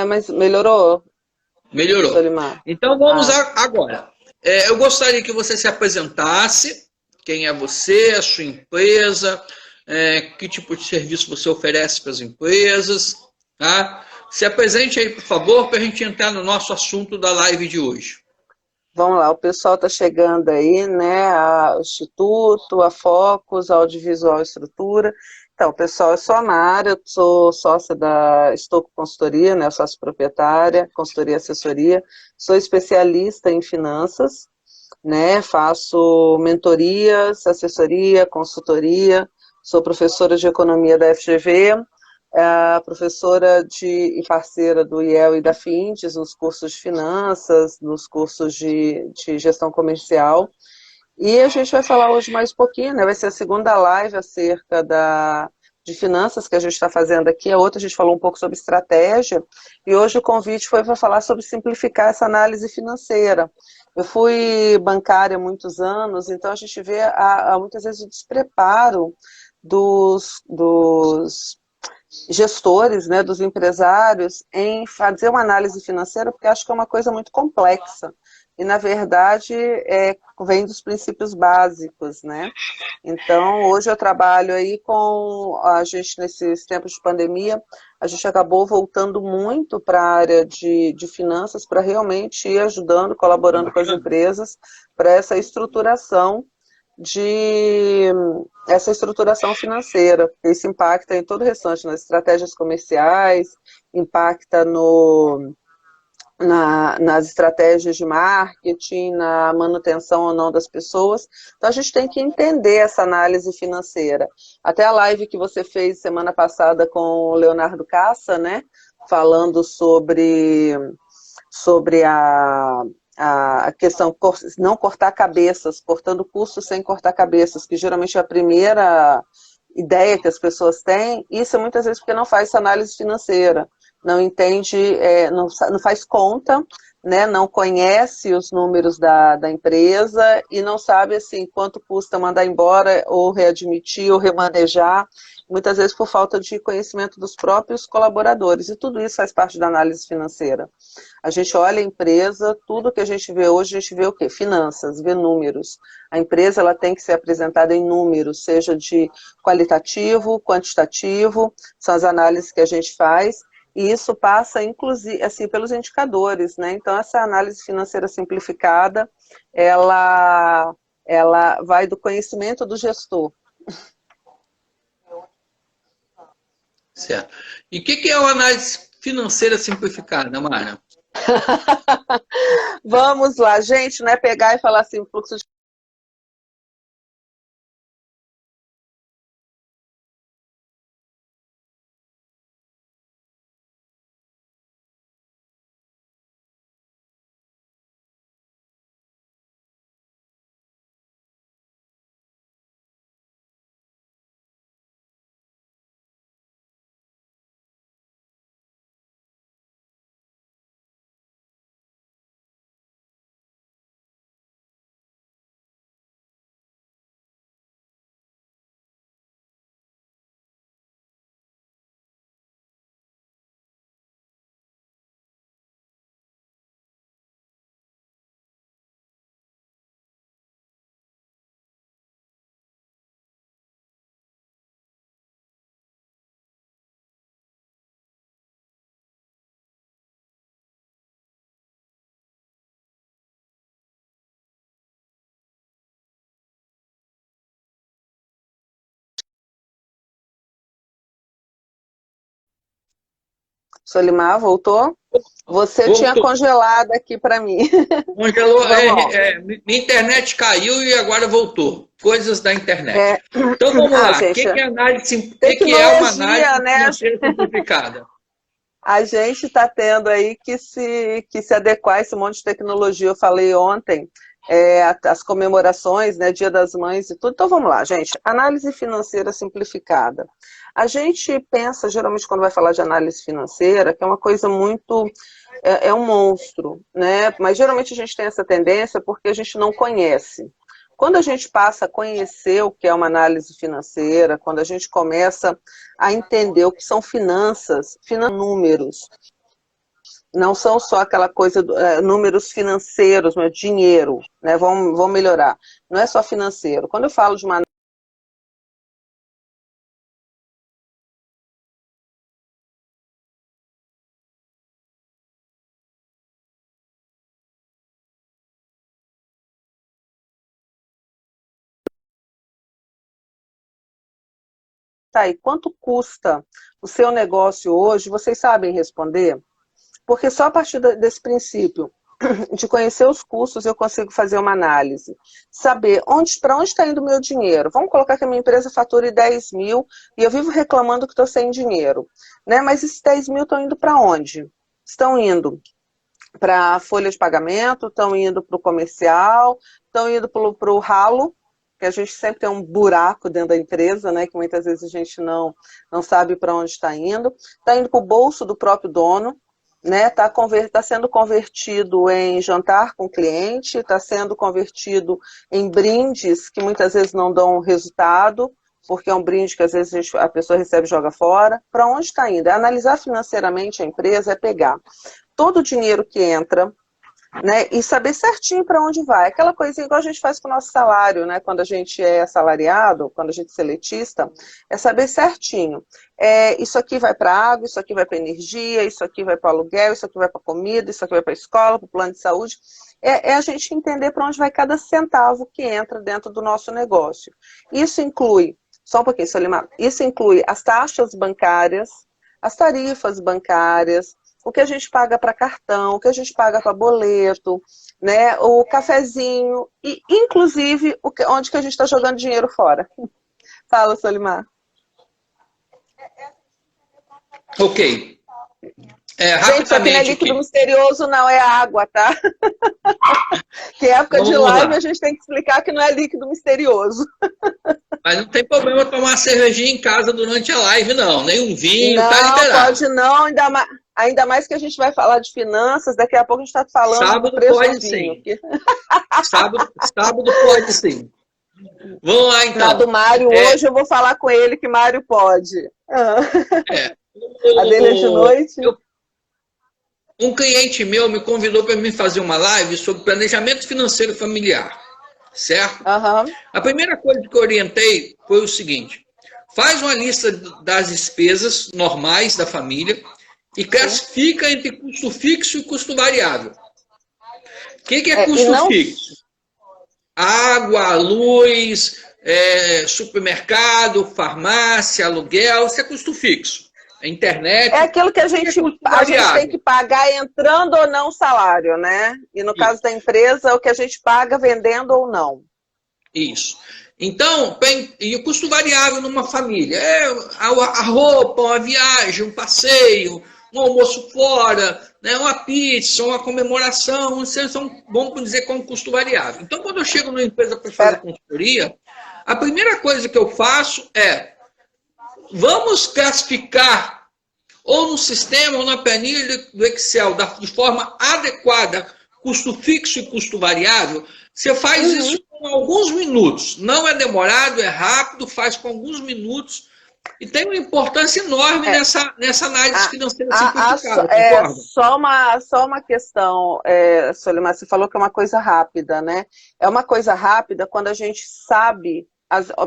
mas melhorou, Melhorou. Solimar? Então vamos Ah, agora. Eu gostaria que você se apresentasse, quem é você, a sua empresa, que tipo de serviço você oferece para as empresas, tá? Se apresente aí, por favor, para a gente entrar no nosso assunto da live de hoje. vamos lá, o pessoal está chegando aí, né? O Instituto, a Focus, a Audiovisual Estrutura. Então, pessoal, eu sou a Mara, eu sou sócia da Estocco Consultoria, né? Sócia proprietária, consultoria e assessoria. Sou especialista em finanças, né? Faço mentorias, assessoria, consultoria. Sou professora de economia da FGV, professora e parceira do IEL e da FINTES, nos cursos de finanças, nos cursos de gestão comercial. E a gente vai falar hoje mais um pouquinho, né? Vai ser a segunda live acerca de finanças que a gente está fazendo aqui. A outra a gente falou um pouco sobre estratégia. E hoje o convite foi para falar sobre simplificar essa análise financeira. Eu fui bancária há muitos anos, então a gente vê muitas vezes o despreparo dos gestores, né, dos empresários, em fazer uma análise financeira, porque acho que é uma coisa muito complexa. E, na verdade, vem dos princípios básicos, né? Então, hoje eu trabalho aí com a gente, nesses tempos de pandemia, a gente acabou voltando muito para a área de finanças, para realmente ir ajudando, colaborando com as Bacana. empresas, para essa estruturação financeira. Isso impacta em todo o restante, nas estratégias comerciais, impacta nas estratégias de marketing, na manutenção ou não das pessoas. Então a gente tem que entender essa análise financeira. Até a live que você fez semana passada com o Leonardo Cassa, né, falando sobre a questão não cortar cabeças, cortando custos sem cortar cabeças, que geralmente é a primeira ideia que as pessoas têm. Isso é muitas vezes porque não faz essa análise financeira, não entende, não faz conta, né, não conhece os números da empresa e não sabe assim quanto custa mandar embora ou readmitir ou remanejar, muitas vezes por falta de conhecimento dos próprios colaboradores. E tudo isso faz parte da análise financeira. A gente olha a empresa, tudo que a gente vê hoje, a gente vê o quê? Finanças, vê números. A empresa ela tem que ser apresentada em números, seja de qualitativo, quantitativo, são as análises que a gente faz, e isso passa, inclusive, assim, pelos indicadores, né? Então, essa análise financeira simplificada, ela vai do conhecimento do gestor. Certo. E o que é uma análise financeira simplificada, Mara? Vamos lá, gente, não é pegar e falar assim, fluxo de Solimar, voltou? Você tinha Voltou. congelado aqui para mim. Congelou, Vamos lá. minha internet caiu e agora voltou. Coisas da internet. É, Então vamos lá. O gente, que é análise, que é uma tecnologia, análise né? financeira simplificada? A gente está tendo aí que se adequar a esse monte de tecnologia. Eu falei ontem, as comemorações, né, Dia das Mães e tudo. Então vamos lá, gente. Análise financeira simplificada. A gente pensa, geralmente, quando vai falar de análise financeira, que é uma coisa muito. É um monstro, né? Mas geralmente a gente tem essa tendência porque a gente não conhece. Quando a gente passa a conhecer o que é uma análise financeira, quando a gente começa a entender o que são finanças, números, Não são só aquela coisa, números financeiros, mas dinheiro, né? Vão melhorar. Não é só financeiro. Quando eu falo de uma. Tá, e quanto custa o seu negócio hoje? Vocês sabem responder? Porque só a partir desse princípio de conhecer os custos eu consigo fazer uma análise. Saber para onde está indo o meu dinheiro. Vamos colocar que a minha empresa fature 10 mil e eu vivo reclamando que estou sem dinheiro. Né? Mas esses 10 mil estão indo para onde? Estão indo para a folha de pagamento, estão indo para o comercial, estão indo para o ralo, que a gente sempre tem um buraco dentro da empresa, né, que muitas vezes a gente não sabe para onde está indo para o bolso do próprio dono, né, tá sendo convertido em jantar com o cliente, está sendo convertido em brindes que muitas vezes não dão resultado, porque é um brinde que às vezes a pessoa recebe e joga fora. Para onde está indo? É analisar financeiramente a empresa, é pegar todo o dinheiro que entra, né, e saber certinho para onde vai. Aquela coisinha igual a gente faz com o nosso salário, né, quando a gente é assalariado, quando a gente é seletista, é saber certinho. Isso aqui vai para água, isso aqui vai para energia, isso aqui vai para aluguel, isso aqui vai para comida, isso aqui vai para escola, para o plano de saúde. É a gente entender para onde vai cada centavo que entra dentro do nosso negócio. Isso inclui, só um pouquinho, Solimar, isso inclui as taxas bancárias, as tarifas bancárias, o que a gente paga para cartão, o que a gente paga para boleto, né, o cafezinho, e inclusive onde que a gente está jogando dinheiro fora. Fala, Solimar. Ok. Gente, isso aqui não é líquido misterioso, não, é água, tá? Que época de live a gente tem que explicar que não é líquido misterioso. Mas não tem problema tomar uma cervejinha em casa durante a live, não. Nem um vinho, tá liberado. Não, pode não, ainda mais que a gente vai falar de finanças, daqui a pouco a gente está falando sábado do preço pode do vinho. Sim. Sábado pode sim. Vamos lá, então. Na do Mário, hoje eu vou falar com ele que Mário pode. A dele é de noite. Um cliente meu me convidou para mim fazer uma live sobre planejamento financeiro familiar, certo? Uhum. A primeira coisa que eu orientei foi o seguinte: faz uma lista das despesas normais da família e classifica entre custo fixo e custo variável. O que é custo fixo? Água, luz, supermercado, farmácia, aluguel, isso é custo fixo. A internet. É aquilo que a gente tem que pagar entrando ou não o salário, né? E no caso da empresa, o que a gente paga vendendo ou não. Isso. Então, e o custo variável numa família? A roupa, uma viagem, um passeio, um almoço fora, né, uma pizza, uma comemoração, vamos dizer, como custo variável. Então, quando eu chego numa empresa para fazer consultoria, a primeira coisa que eu faço é: vamos classificar ou no sistema ou na planilha do Excel de forma adequada custo fixo e custo variável. Você faz isso com alguns minutos. Não é demorado, é rápido, faz com alguns minutos e tem uma importância enorme nessa análise financeira simplificada. Só uma questão, Solimar, você falou que é uma coisa rápida, né? É uma coisa rápida quando a gente sabe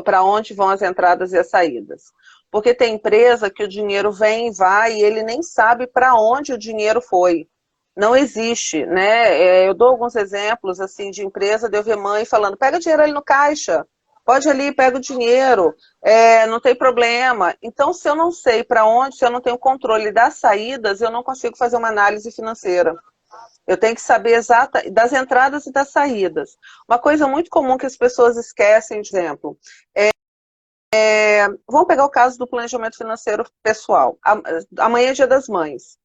para onde vão as entradas e as saídas. Porque tem empresa que o dinheiro vem e vai e ele nem sabe para onde o dinheiro foi. Não existe, né? Eu dou alguns exemplos assim de empresa, de eu ver mãe falando: pega dinheiro ali no caixa, pode ali, pega o dinheiro, não tem problema. Então, se eu não sei para onde, se eu não tenho controle das saídas, eu não consigo fazer uma análise financeira. Eu tenho que saber das entradas e das saídas. Uma coisa muito comum que as pessoas esquecem, por exemplo, vamos pegar o caso do planejamento financeiro pessoal. Amanhã é Dia das Mães.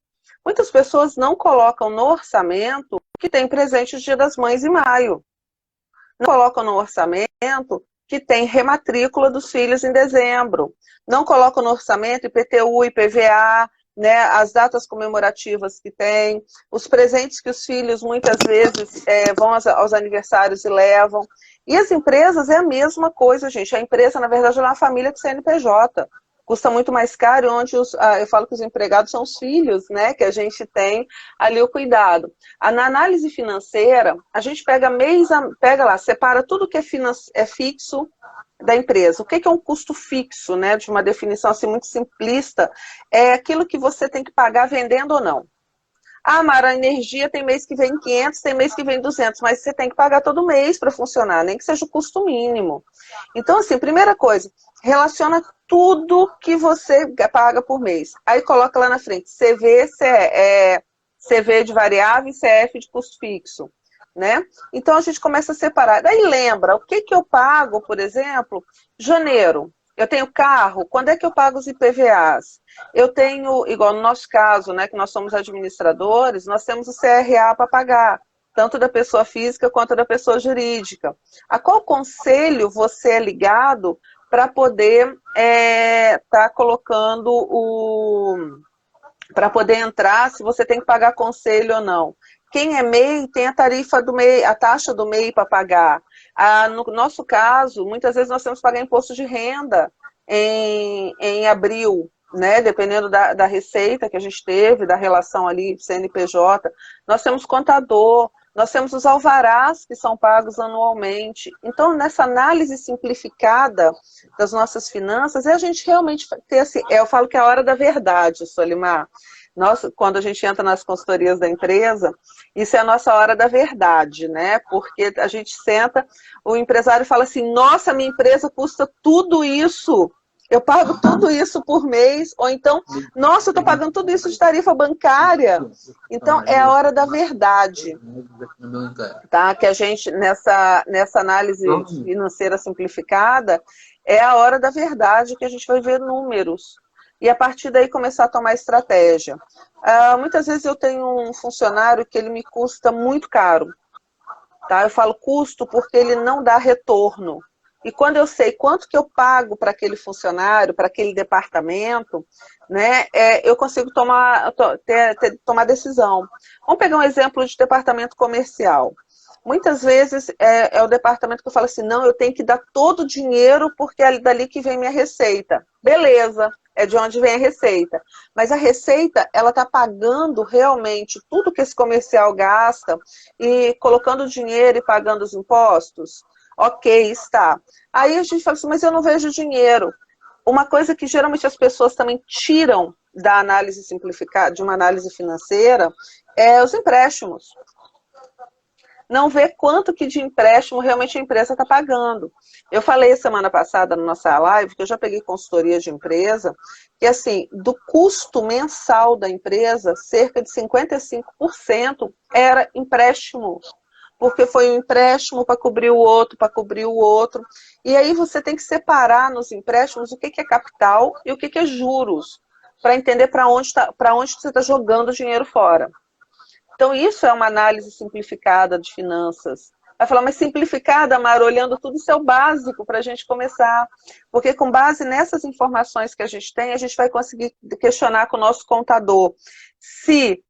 Muitas pessoas não colocam no orçamento que tem presente o Dia das Mães em maio. Não colocam no orçamento que tem rematrícula dos filhos em dezembro. Não colocam no orçamento IPTU, IPVA, né, as datas comemorativas que tem, os presentes que os filhos muitas vezes vão aos aniversários e levam. E as empresas é a mesma coisa, gente. A empresa, na verdade, é uma família com CNPJ. custa muito mais caro, onde eu falo que os empregados são os filhos, né, que a gente tem ali o cuidado. Na análise financeira, a gente pega lá, separa tudo que é fixo da empresa. O que é um custo fixo, né, de uma definição assim muito simplista, é aquilo que você tem que pagar vendendo ou não. Ah, Mara, a energia tem mês que vem 500, tem mês que vem 200, mas você tem que pagar todo mês para funcionar, nem que seja o custo mínimo. Então, assim, primeira coisa, relaciona tudo que você paga por mês. Aí coloca lá na frente, CV de variável e CF de custo fixo, né? Então, a gente começa a separar. Daí lembra, o que eu pago, por exemplo, janeiro. Eu tenho carro, quando é que eu pago os IPVAs? Eu tenho, igual no nosso caso, né, que nós somos administradores, nós temos o CRA para pagar, tanto da pessoa física quanto da pessoa jurídica. A qual conselho você é ligado para poder tá colocando para poder entrar, se você tem que pagar conselho ou não? Quem é MEI tem a tarifa do MEI, a taxa do MEI para pagar. No nosso caso, muitas vezes nós temos que pagar imposto de renda em abril, né? Dependendo da receita que a gente teve, da relação ali CNPJ. Nós temos contador, nós temos os alvarás que são pagos anualmente. Então, nessa análise simplificada das nossas finanças, é a gente realmente ter assim, eu falo que é a hora da verdade, Solimar. Quando a gente entra nas consultorias da empresa, isso é a nossa hora da verdade, né? Porque a gente senta, o empresário fala assim, nossa, minha empresa custa tudo isso, eu pago tudo isso por mês, ou então, nossa, eu estou pagando tudo isso de tarifa bancária. Então, é a hora da verdade, tá? Que a gente, nessa análise financeira simplificada, é a hora da verdade que a gente vai ver números. E a partir daí começar a tomar estratégia. Muitas vezes eu tenho um funcionário que ele me custa muito caro. Tá? Eu falo custo porque ele não dá retorno. E quando eu sei quanto que eu pago para aquele funcionário, para aquele departamento, né, eu consigo tomar decisão. Vamos pegar um exemplo de departamento comercial. Muitas vezes é o departamento que eu falo assim, não, eu tenho que dar todo o dinheiro porque é dali que vem minha receita. Beleza, é de onde vem a receita. Mas a receita, ela está pagando realmente tudo que esse comercial gasta e colocando dinheiro e pagando os impostos? Ok, está. Aí a gente fala assim, mas eu não vejo dinheiro. Uma coisa que geralmente as pessoas também tiram da análise simplificada, de uma análise financeira, é os empréstimos. Não vê quanto que de empréstimo realmente a empresa está pagando. Eu falei semana passada na nossa live, que eu já peguei consultoria de empresa, que assim, do custo mensal da empresa, cerca de 55% era empréstimo. Porque foi um empréstimo para cobrir o outro, para cobrir o outro. E aí você tem que separar nos empréstimos o que é capital e o que é juros, para entender para onde você está jogando o dinheiro fora. Então, isso é uma análise simplificada de finanças. Vai falar, mas simplificada, Mara, olhando tudo, isso é o básico para a gente começar. Porque com base nessas informações que a gente tem, a gente vai conseguir questionar com o nosso contador se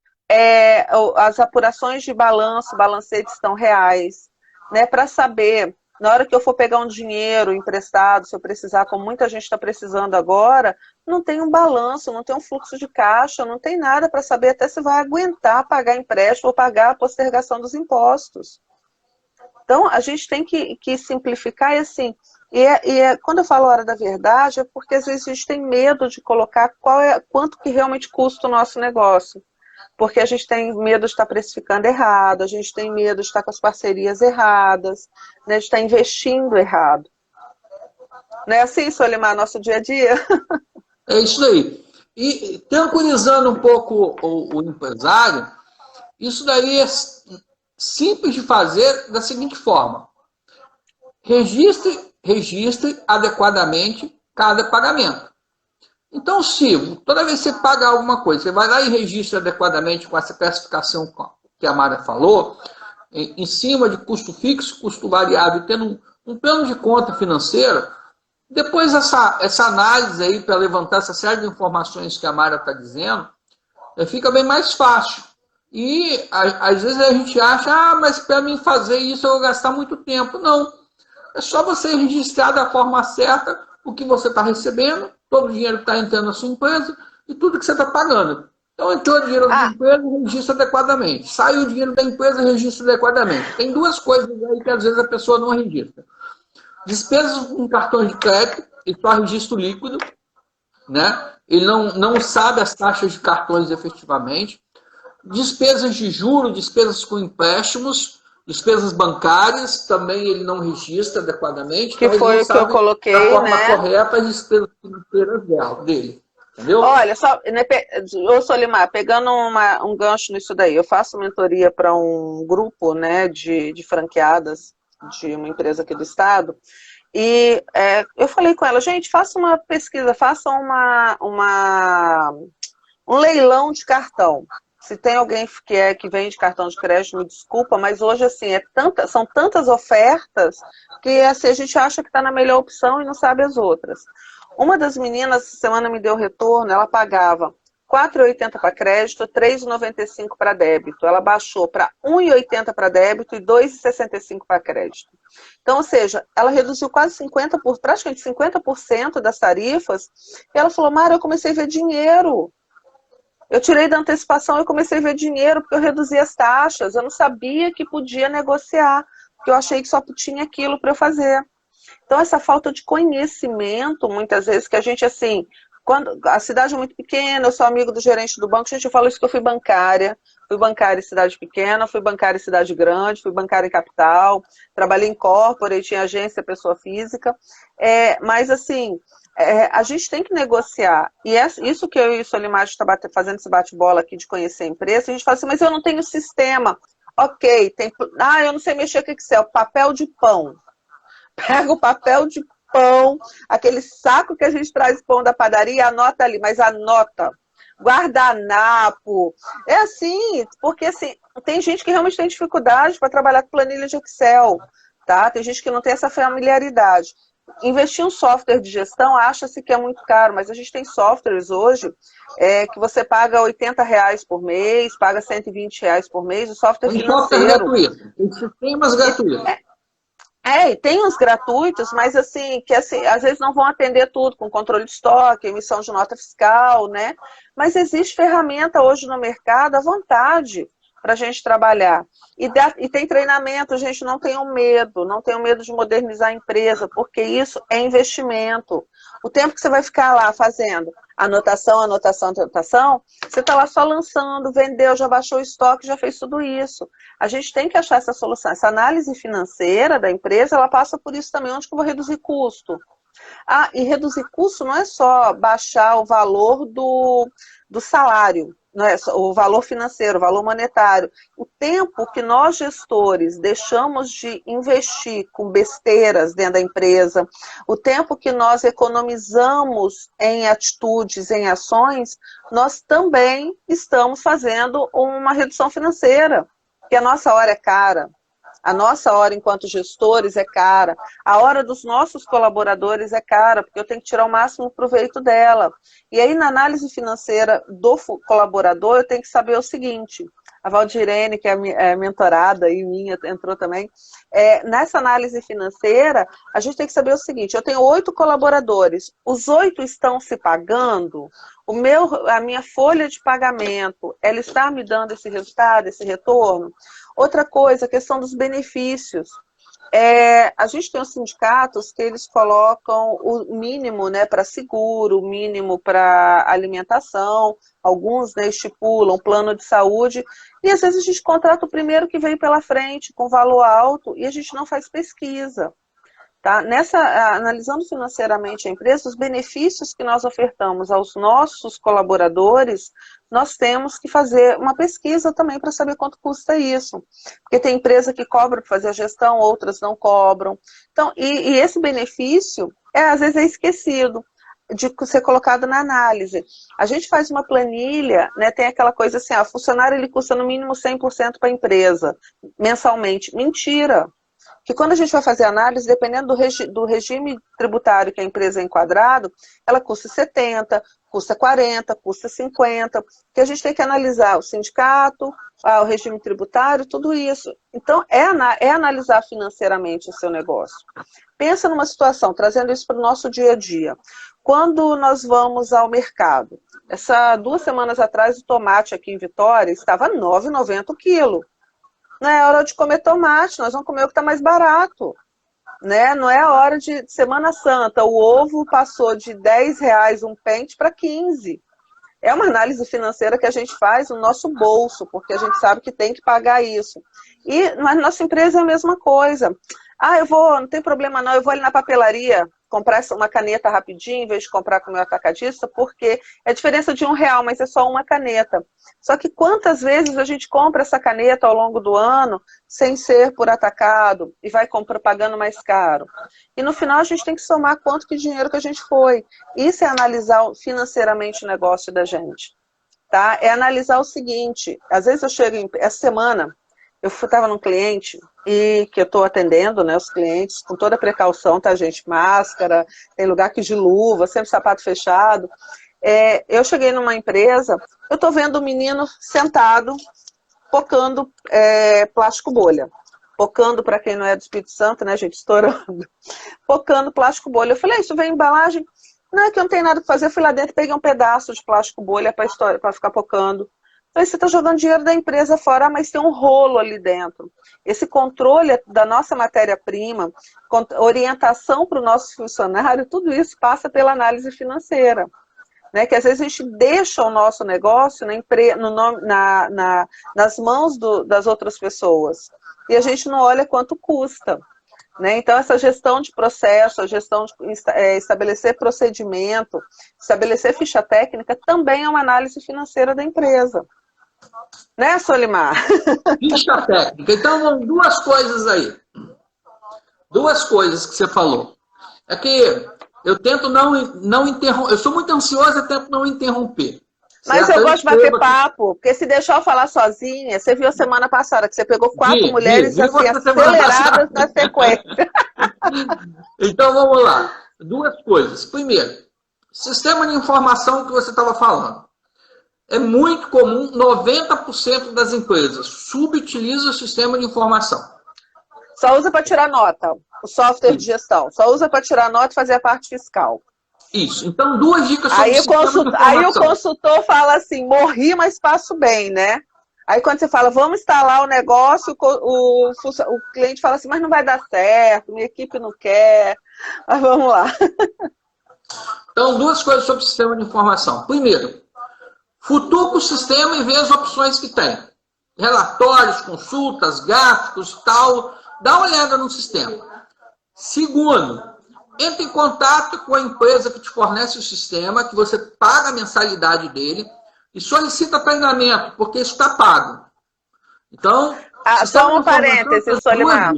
as apurações de balanço, balancetes estão reais, né, para saber, na hora que eu for pegar um dinheiro emprestado, se eu precisar, como muita gente está precisando agora, não tem um balanço, não tem um fluxo de caixa, não tem nada para saber até se vai aguentar pagar empréstimo ou pagar a postergação dos impostos. Então, a gente tem que simplificar e assim, quando eu falo hora da verdade, é porque às vezes a gente tem medo de colocar quanto que realmente custa o nosso negócio. Porque a gente tem medo de estar precificando errado, a gente tem medo de estar com as parcerias erradas, né, de estar investindo errado. Não é assim, Solimar, nosso dia a dia? É isso aí. E tranquilizando um pouco o empresário, isso daí é simples de fazer da seguinte forma. Registre adequadamente cada pagamento. Então, se toda vez que você paga alguma coisa, você vai lá e registra adequadamente com essa classificação que a Mara falou, em cima de custo fixo, custo variável, tendo um plano de conta financeira, depois essa análise aí para levantar essa série de informações que a Mara está dizendo, fica bem mais fácil. E às vezes a gente acha, mas para mim fazer isso eu vou gastar muito tempo. Não. É só você registrar da forma certa o que você está recebendo todo o dinheiro que está entrando na sua empresa e tudo que você está pagando. Então, entrou dinheiro da empresa, registra adequadamente. Saiu o dinheiro da empresa, registra adequadamente. Tem duas coisas aí que às vezes a pessoa não registra. Despesas com cartões de crédito, ele só registra o líquido, né? Ele não sabe as taxas de cartões efetivamente. Despesas de juros, despesas com empréstimos, despesas bancárias, também ele não registra adequadamente. Que então foi o que eu coloquei, da forma né? correta as despesas financeiras dele. Entendeu? Olha, só, né, ô Solimar, pegando um gancho nisso daí, eu faço mentoria para um grupo, né, de franqueadas de uma empresa aqui do estado, e eu falei com ela, gente, faça uma pesquisa, faça um leilão de cartão. Se tem alguém que vende cartão de crédito, me desculpa, mas hoje assim, são tantas ofertas que assim, a gente acha que está na melhor opção e não sabe as outras. Uma das meninas, essa semana me deu retorno, ela pagava R$ 4,80 para crédito, R$ 3,95 para débito. Ela baixou para R$ 1,80 para débito e R$ 2,65 para crédito. Então, ou seja, ela reduziu quase praticamente 50% das tarifas. E ela falou, Mara, eu comecei a ver dinheiro. Eu tirei da antecipação e comecei a ver dinheiro, porque eu reduzi as taxas. Eu não sabia que podia negociar, porque eu achei que só tinha aquilo para eu fazer. Então, essa falta de conhecimento, muitas vezes, que a gente, assim, quando a cidade é muito pequena, eu sou amigo do gerente do banco, gente, eu falo isso que eu fui bancária em cidade pequena, fui bancária em cidade grande, fui bancária em capital, trabalhei em corporate, em agência, pessoa física, mas, assim, a gente tem que negociar, e isso que eu e o Solimar está fazendo esse bate-bola aqui de conhecer a empresa, a gente fala assim, mas eu não tenho sistema, ok, eu não sei mexer com Excel, papel de pão. Pega o papel de pão, aquele saco que a gente traz pão da padaria, anota ali, mas anota. Guardanapo. É assim, porque assim, tem gente que realmente tem dificuldade para trabalhar com planilha de Excel, tá? Tem gente que não tem essa familiaridade. Investir em um software de gestão, acha-se que é muito caro, mas a gente tem softwares hoje que você paga R$ 80 por mês, paga R$ 120 por mês, o software financeiro. Software gratuito, tem sistemas gratuitos. E tem uns gratuitos, mas assim, que assim, às vezes não vão atender tudo, com controle de estoque, emissão de nota fiscal, né? Mas existe ferramenta hoje no mercado à vontade para a gente trabalhar. E tem treinamento, gente, não tenham medo de modernizar a empresa, porque isso é investimento. O tempo que você vai ficar lá fazendo anotação, você está lá só lançando, vendeu, já baixou o estoque, já fez tudo isso. A gente tem que achar essa solução. Essa análise financeira da empresa, ela passa por isso também, onde que eu vou reduzir custo. E reduzir custo não é só baixar o valor do salário, não é o valor financeiro, o valor monetário. O tempo que nós, gestores, deixamos de investir com besteiras dentro da empresa, o tempo que nós economizamos em atitudes, em ações, nós também estamos fazendo uma redução financeira, porque a nossa hora é cara. A nossa hora enquanto gestores é cara, a hora dos nossos colaboradores é cara, porque eu tenho que tirar o máximo proveito dela. E aí, na análise financeira do colaborador, eu tenho que saber o seguinte, a Valdirene, que é mentorada e minha, entrou também, nessa análise financeira, a gente tem que saber o seguinte, eu tenho 8 colaboradores, os 8 estão se pagando, a minha folha de pagamento, ela está me dando esse resultado, esse retorno? Outra coisa, a questão dos benefícios. A gente tem os sindicatos que eles colocam o mínimo, né, para seguro, o mínimo para alimentação, alguns, né, estipulam plano de saúde, e às vezes a gente contrata o primeiro que veio pela frente, com valor alto, e a gente não faz pesquisa. Tá? Analisando financeiramente a empresa, os benefícios que nós ofertamos aos nossos colaboradores, nós temos que fazer uma pesquisa também para saber quanto custa isso. Porque tem empresa que cobra para fazer a gestão, outras não cobram. Então, e esse benefício, às vezes é esquecido de ser colocado na análise. A gente faz uma planilha, né, tem aquela coisa assim, o funcionário ele custa no mínimo 100% para a empresa, mensalmente. Mentira! Que quando a gente vai fazer análise, dependendo do regime tributário que a empresa é enquadrado, ela custa 70, custa 40, custa 50, que a gente tem que analisar o sindicato, o regime tributário, tudo isso. Então, é analisar financeiramente o seu negócio. Pensa numa situação, trazendo isso para o nosso dia a dia. Quando nós vamos ao mercado, 2 semanas atrás o tomate aqui em Vitória estava R$ 9,90 o quilo. Não é hora de comer tomate, nós vamos comer o que está mais barato. Né? Não é a hora de Semana Santa, o ovo passou de R$ 10 um pente para 15. É uma análise financeira que a gente faz no nosso bolso, porque a gente sabe que tem que pagar isso. Mas nossa empresa é a mesma coisa. Não tem problema não, eu vou ali na papelaria comprar uma caneta rapidinho, em vez de comprar com o meu atacadista, porque é a diferença de R$ 1, mas é só uma caneta. Só que quantas vezes a gente compra essa caneta ao longo do ano, sem ser por atacado, e vai pagando mais caro? E no final a gente tem que somar quanto que dinheiro que a gente foi. Isso é analisar financeiramente o negócio da gente. Tá? É analisar o seguinte, às vezes eu chego, essa semana, eu estava num cliente e que eu estou atendendo, né, os clientes com toda a precaução, tá, gente? Máscara, tem lugar que de luva, sempre sapato fechado. Eu cheguei numa empresa, eu estou vendo um menino sentado, pocando plástico bolha. Pocando, para quem não é do Espírito Santo, né, gente, estourando. Pocando plástico bolha. Eu falei, isso vem embalagem? Não, é que eu não tenho nada para fazer. Eu fui lá dentro e peguei um pedaço de plástico bolha para ficar pocando. Então, você está jogando dinheiro da empresa fora, mas tem um rolo ali dentro. Esse controle da nossa matéria-prima, orientação para o nosso funcionário, tudo isso passa pela análise financeira. Né? Que às vezes a gente deixa o nosso negócio nas mãos das outras pessoas. E a gente não olha quanto custa. Né? Então, essa gestão de processo, a gestão de estabelecer procedimento, estabelecer ficha técnica, também é uma análise financeira da empresa. Né, Solimar? Ficha técnica. Então, 2 coisas aí. 2 coisas que você falou. É que eu tento não interromper. Eu sou muito ansioso e tento não interromper. Mas eu gosto de bater papo, porque se deixar eu falar sozinha, você viu a semana passada que você pegou 4 mulheres assim, aceleradas na sequência. Então, vamos lá. 2 coisas. Primeiro, sistema de informação que você estava falando. É muito comum, 90% das empresas subutilizam o sistema de informação. Só usa para tirar nota, o software de gestão. Só usa para tirar nota e fazer a parte fiscal. Isso. Então, 2 dicas sobre o sistema de informação. Aí o consultor fala assim, morri, mas faço bem, né? Aí quando você fala, vamos instalar o negócio, o cliente fala assim, mas não vai dar certo, minha equipe não quer. Mas vamos lá. Então, 2 coisas sobre o sistema de informação. Primeiro, futuca o sistema e vê as opções que tem. Relatórios, consultas, gráficos, tal. Dá uma olhada no sistema. Segundo, entre em contato com a empresa que te fornece o sistema, que você paga a mensalidade dele, e solicita treinamento, porque isso está pago. Então, só um parênteses, Solimar.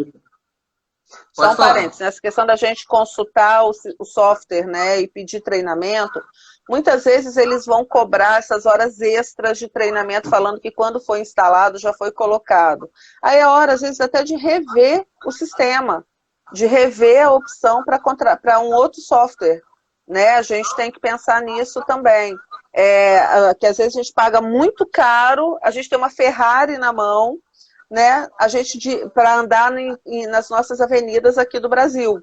Só um parênteses. Nessa questão da gente consultar o software, né, e pedir treinamento, muitas vezes eles vão cobrar essas horas extras de treinamento, falando que quando foi instalado já foi colocado. Aí é hora, às vezes, até de rever o sistema, de rever a opção para um outro software. Né? A gente tem que pensar nisso também. Que às vezes a gente paga muito caro, a gente tem uma Ferrari na mão, né? Para andar nas nossas avenidas aqui do Brasil,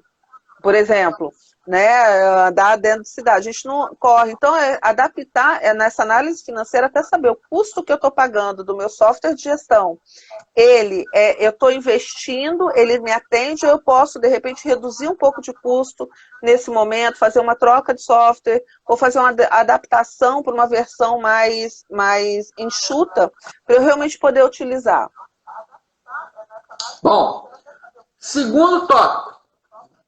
por exemplo. Né, andar dentro de cidade, a gente não corre. Então, adaptar nessa análise financeira até saber o custo que eu estou pagando do meu software de gestão. Eu estou investindo, ele me atende, eu posso, de repente, reduzir um pouco de custo nesse momento, fazer uma troca de software, ou fazer uma adaptação para uma versão mais enxuta, para eu realmente poder utilizar. Bom, segundo tópico,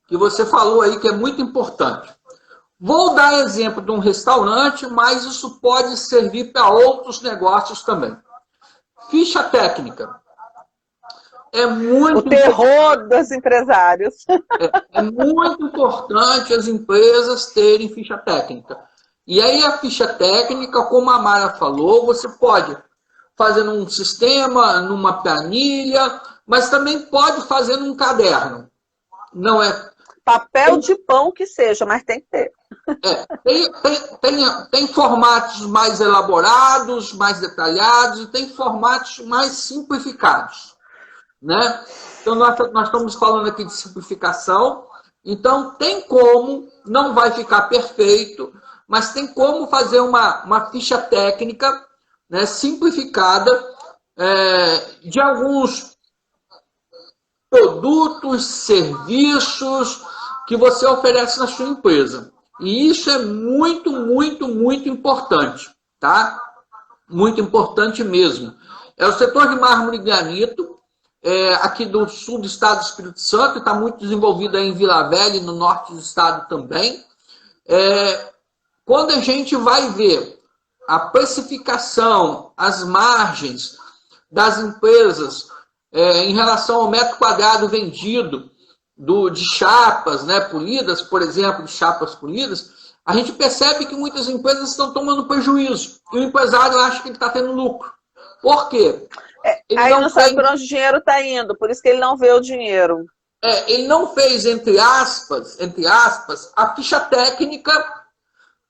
que você falou aí que é muito importante. Vou dar exemplo de um restaurante, mas isso pode servir para outros negócios também. Ficha técnica. É muito o terror dos empresários. É muito importante as empresas terem ficha técnica. E aí a ficha técnica, como a Mara falou, você pode fazer num sistema, numa planilha, mas também pode fazer num caderno. Não é papel de pão que seja, mas tem que ter. Tem formatos mais elaborados, mais detalhados, e tem formatos mais simplificados. Né? Então, nós estamos falando aqui de simplificação. Então, tem como, não vai ficar perfeito, mas tem como fazer uma ficha técnica, né, simplificada, de alguns produtos, serviços que você oferece na sua empresa. E isso é muito, muito, muito importante, tá? Muito importante mesmo. É o setor de mármore e granito, aqui do sul do estado do Espírito Santo, está muito desenvolvido aí em Vila Velha e no norte do estado também. Quando a gente vai ver a precificação, as margens das empresas em relação ao metro quadrado vendido de chapas, né, polidas, por exemplo, de chapas polidas, a gente percebe que muitas empresas estão tomando prejuízo. E o empresário acha que ele está tendo lucro. Por quê? Aí não sabe para onde o dinheiro está indo, por isso que ele não vê o dinheiro. Ele não fez, entre aspas, a ficha técnica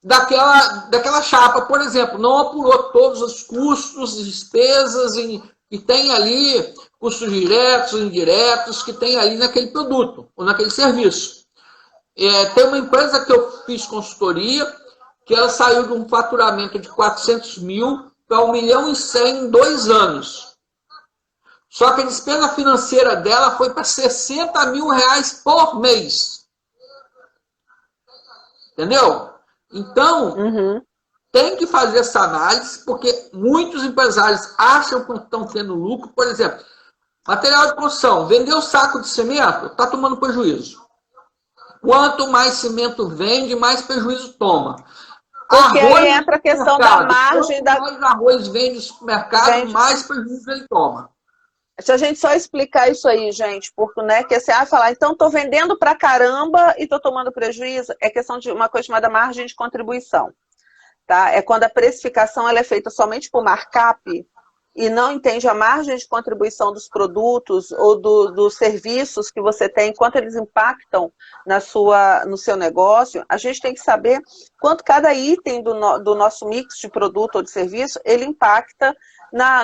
daquela chapa, por exemplo, não apurou todos os custos, despesas, e tem ali custos diretos e indiretos que tem ali naquele produto ou naquele serviço. Tem uma empresa que eu fiz consultoria, que ela saiu de um faturamento de 400 mil para 1.100.000 em 2 anos. Só que a despesa financeira dela foi para 60 mil reais por mês. Entendeu? Então, tem que fazer essa análise, porque muitos empresários acham que estão tendo lucro. Por exemplo, material de construção, vendeu saco de cimento, está tomando prejuízo. Quanto mais cimento vende, mais prejuízo toma. Porque aí entra a questão da margem. Quanto mais arroz vende no supermercado, mais prejuízo ele toma. Se a gente só explicar isso aí, gente, porque, né, que você vai falar, então estou vendendo pra caramba e estou tomando prejuízo, é questão de uma coisa chamada margem de contribuição. Tá? É quando a precificação ela é feita somente por markup e não entende a margem de contribuição dos produtos ou dos serviços que você tem, quanto eles impactam no seu negócio. A gente tem que saber quanto cada item do nosso mix de produto ou de serviço, ele impacta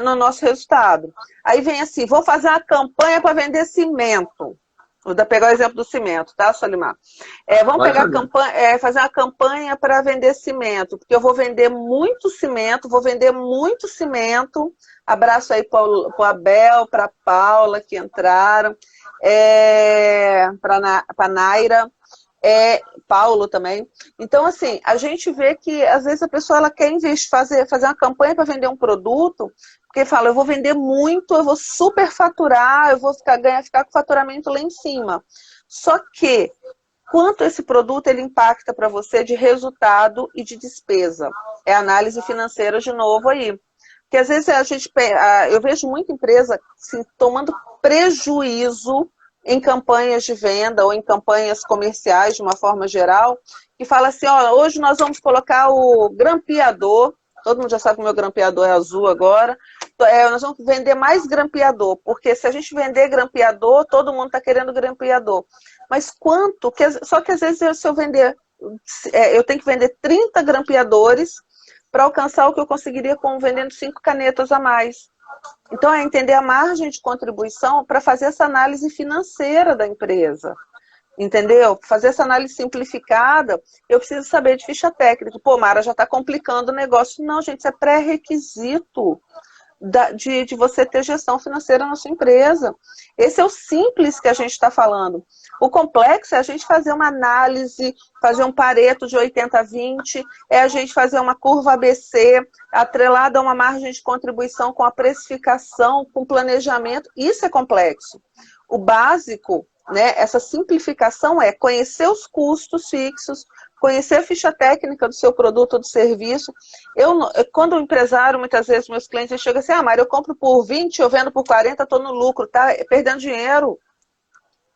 no nosso resultado. Aí vem assim, vou fazer uma campanha para vender cimento. Vou pegar o exemplo do cimento, tá, Solimar? Vamos pegar fazer uma campanha para vender cimento, porque eu vou vender muito cimento, Abraço aí para o Abel, para a Paula, que entraram, para a Naira, Paulo também. Então, assim, a gente vê que, às vezes, a pessoa ela quer fazer uma campanha para vender um produto, porque fala, eu vou vender muito, eu vou superfaturar, eu vou ficar com faturamento lá em cima. Só que, quanto esse produto ele impacta para você de resultado e de despesa? É análise financeira de novo aí. Porque, às vezes, eu vejo muita empresa assim, tomando prejuízo em campanhas de venda ou em campanhas comerciais, de uma forma geral, que fala assim, ó, hoje nós vamos colocar o grampeador, todo mundo já sabe que o meu grampeador é azul agora, nós vamos vender mais grampeador, porque se a gente vender grampeador, todo mundo está querendo grampeador. Mas quanto? Só que às vezes se eu vender, eu tenho que vender 30 grampeadores para alcançar o que eu conseguiria vendendo 5 canetas a mais. Então, é entender a margem de contribuição para fazer essa análise financeira da empresa. Entendeu? Para fazer essa análise simplificada, eu preciso saber de ficha técnica. Pô, Mara, já está complicando o negócio. Não, gente, isso é pré-requisito de você ter gestão financeira na sua empresa. Esse é o simples que a gente está falando. O complexo é a gente fazer uma análise, fazer um Pareto de 80-20, é a gente fazer uma curva ABC, atrelada a uma margem de contribuição com a precificação, com planejamento. Isso é complexo. O básico, né, essa simplificação é conhecer os custos fixos, conhecer a ficha técnica do seu produto ou do serviço. Quando o empresário, muitas vezes, meus clientes chegam assim, Mara, eu compro por 20, eu vendo por 40, estou no lucro, tá perdendo dinheiro.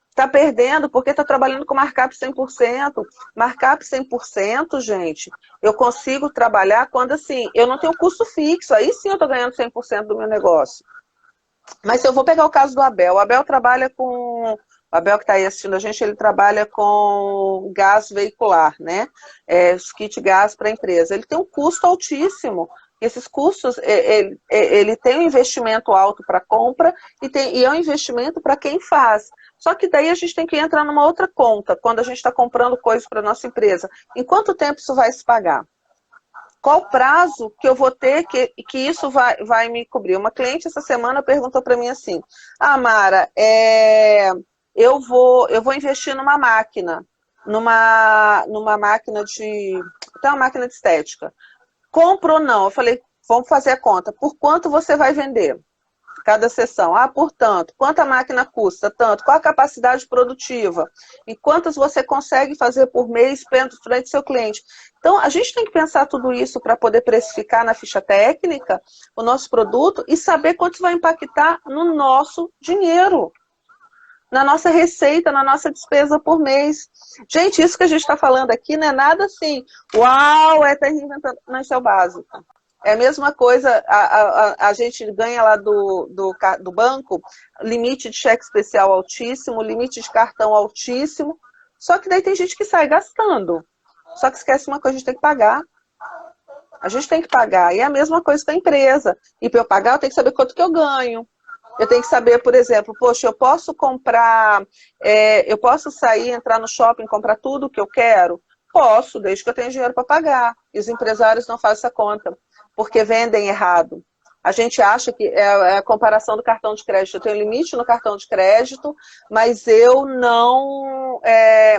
Está perdendo porque está trabalhando com markup 100%. Markup 100%, gente, eu consigo trabalhar quando, assim, eu não tenho custo fixo. Aí sim eu estou ganhando 100% do meu negócio. Mas se eu vou pegar o caso do Abel. O Abel trabalha com... O Abel que está aí assistindo a gente, ele trabalha com gás veicular, né? Os kit gás para a empresa. Ele tem um custo altíssimo. Esses custos, ele tem um investimento alto para compra e é um investimento para quem faz. Só que daí a gente tem que entrar numa outra conta, quando a gente está comprando coisas para a nossa empresa. Em quanto tempo isso vai se pagar? Qual o prazo que eu vou ter que isso vai me cobrir? Uma cliente essa semana perguntou para mim assim, Mara, eu vou investir numa máquina, numa máquina até uma máquina de estética. Compro ou não? Eu falei, vamos fazer a conta. Por quanto você vai vender? Cada sessão. Portanto, quanto a máquina custa? Tanto. Qual a capacidade produtiva? E quantas você consegue fazer por mês frente ao seu cliente? Então, a gente tem que pensar tudo isso para poder precificar na ficha técnica o nosso produto e saber quanto vai impactar no nosso dinheiro, na nossa receita, na nossa despesa por mês. Gente, isso que a gente está falando aqui não é nada assim, uau, está reinventando, não, isso é o básico. É a mesma coisa, a gente ganha lá do banco, limite de cheque especial altíssimo, limite de cartão altíssimo, só que daí tem gente que sai gastando. Só que esquece uma coisa, a gente tem que pagar. A gente tem que pagar. E é a mesma coisa com a empresa. E para eu pagar, eu tenho que saber quanto que eu ganho. Eu tenho que saber, por exemplo, poxa, eu posso comprar, eu posso sair, entrar no shopping, comprar tudo que eu quero? Posso, desde que eu tenha dinheiro para pagar. E os empresários não fazem essa conta, porque vendem errado. A gente acha que é a comparação do cartão de crédito. Eu tenho limite no cartão de crédito, mas eu não...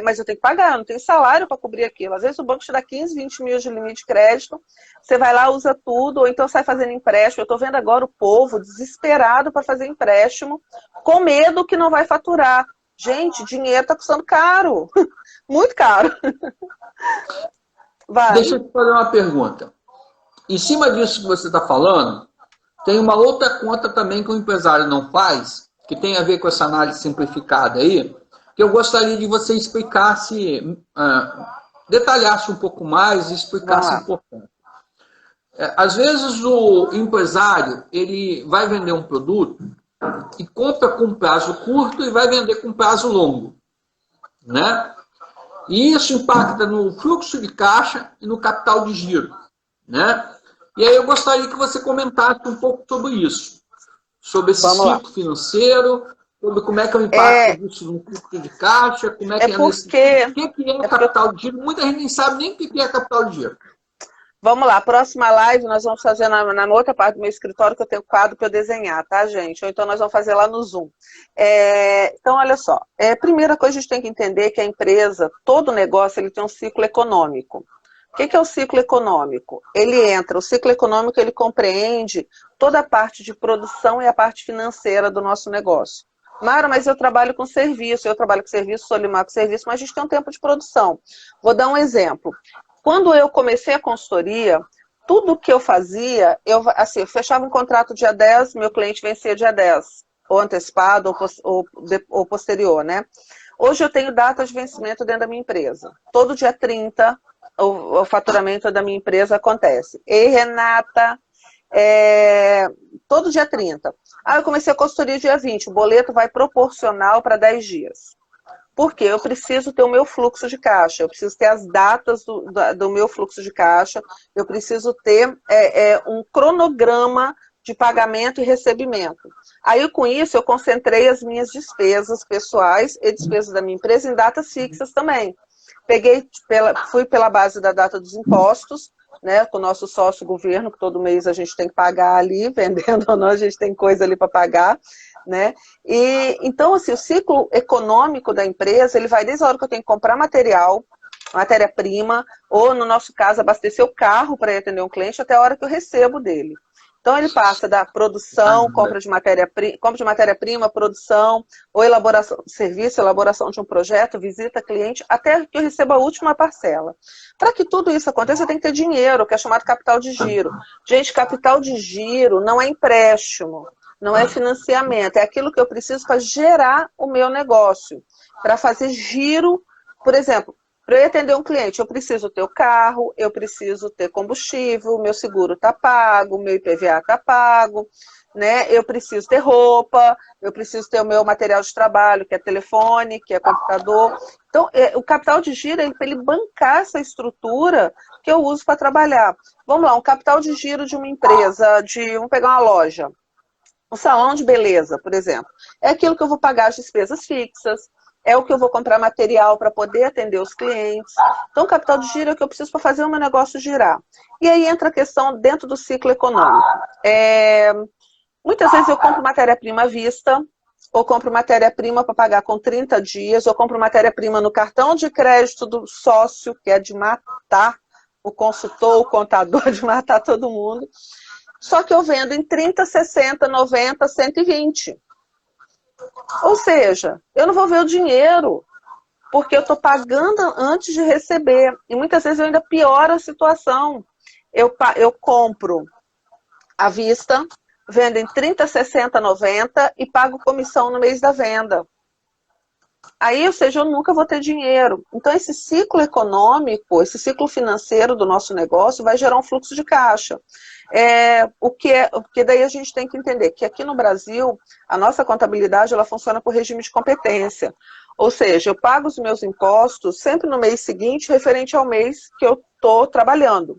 mas eu tenho que pagar, eu não tenho salário para cobrir aquilo. Às vezes o banco te dá 15, 20 mil de limite de crédito, você vai lá, usa tudo, ou então sai fazendo empréstimo. Eu estou vendo agora o povo desesperado para fazer empréstimo, com medo que não vai faturar. Gente, dinheiro está custando caro, muito caro. Vai. Deixa eu te fazer uma pergunta. Em cima disso que você está falando, tem uma outra conta também que o empresário não faz, que tem a ver com essa análise simplificada aí, que eu gostaria de você explicasse, detalhasse um pouco mais e explicasse um pouco. Às vezes o empresário, ele vai vender um produto e compra com prazo curto e vai vender com prazo longo, né? E isso impacta no fluxo de caixa e no capital de giro, né? E aí eu gostaria que você comentasse um pouco sobre isso, sobre esse ciclo financeiro, sobre como é que é o impacto disso no fluxo de caixa, como é que o que é capital de giro. Muita gente nem sabe nem o que é capital de giro. Vamos lá, próxima live nós vamos fazer na outra parte do meu escritório, que eu tenho quadro para eu desenhar, tá, gente? Ou então nós vamos fazer lá no Zoom. Então, olha só, primeira coisa a gente tem que entender que a empresa, todo negócio, ele tem um ciclo econômico. O que é o ciclo econômico? O ciclo econômico ele compreende toda a parte de produção e a parte financeira do nosso negócio. Mara, mas eu trabalho com serviço, Solimar com serviço, mas a gente tem um tempo de produção. Vou dar um exemplo. Quando eu comecei a consultoria, tudo que eu fazia, eu fechava um contrato dia 10, meu cliente vencia dia 10, ou antecipado, ou posterior, né? Hoje eu tenho data de vencimento dentro da minha empresa. Todo dia 30, o faturamento da minha empresa acontece. Ei, Renata, todo dia 30. Eu comecei a consultoria dia 20, o boleto vai proporcional para 10 dias. Porque eu preciso ter o meu fluxo de caixa, eu preciso ter as datas do meu fluxo de caixa, eu preciso ter um cronograma de pagamento e recebimento. Aí, com isso, eu concentrei as minhas despesas pessoais e despesas da minha empresa em datas fixas também. Fui pela base da data dos impostos, né, com o nosso sócio governo, que todo mês a gente tem que pagar ali, vendendo ou não, a gente tem coisa ali para pagar, né? E então, assim, o ciclo econômico da empresa, ele vai desde a hora que eu tenho que comprar matéria-prima, ou no nosso caso, abastecer o carro para atender um cliente, até a hora que eu recebo dele. Então, ele passa da produção, compra de matéria-prima, produção, ou elaboração de serviço, elaboração de um projeto, visita cliente, até que eu receba a última parcela. Para que tudo isso aconteça, eu tenho que ter dinheiro, que é chamado capital de giro. Gente, capital de giro não é empréstimo, não é financiamento, é aquilo que eu preciso para gerar o meu negócio, para fazer giro, por exemplo. Para eu atender um cliente, eu preciso ter o carro, eu preciso ter combustível, meu seguro está pago, meu IPVA está pago, né? Eu preciso ter roupa, eu preciso ter o meu material de trabalho, que é telefone, que é computador. Então, o capital de giro é para ele bancar essa estrutura que eu uso para trabalhar. Vamos lá, um capital de giro de uma empresa, vamos pegar uma loja, um salão de beleza, por exemplo. É aquilo que eu vou pagar as despesas fixas, é o que eu vou comprar material para poder atender os clientes. Então, capital de giro é o que eu preciso para fazer o meu negócio girar. E aí entra a questão dentro do ciclo econômico. Muitas vezes eu compro matéria-prima à vista, ou compro matéria-prima para pagar com 30 dias, ou compro matéria-prima no cartão de crédito do sócio, que é de matar o consultor, o contador, de matar todo mundo. Só que eu vendo em 30, 60, 90, 120. Ou seja, eu não vou ver o dinheiro, porque eu estou pagando antes de receber. E muitas vezes eu ainda pioro a situação. Eu compro à vista, vendo em 30, 60, 90 e pago comissão no mês da venda. Aí, ou seja, eu nunca vou ter dinheiro. Então, esse ciclo econômico, esse ciclo financeiro do nosso negócio vai gerar um fluxo de caixa. Porque daí a gente tem que entender que aqui no Brasil, a nossa contabilidade ela funciona por regime de competência. Ou seja, eu pago os meus impostos sempre no mês seguinte, referente ao mês que eu estou trabalhando.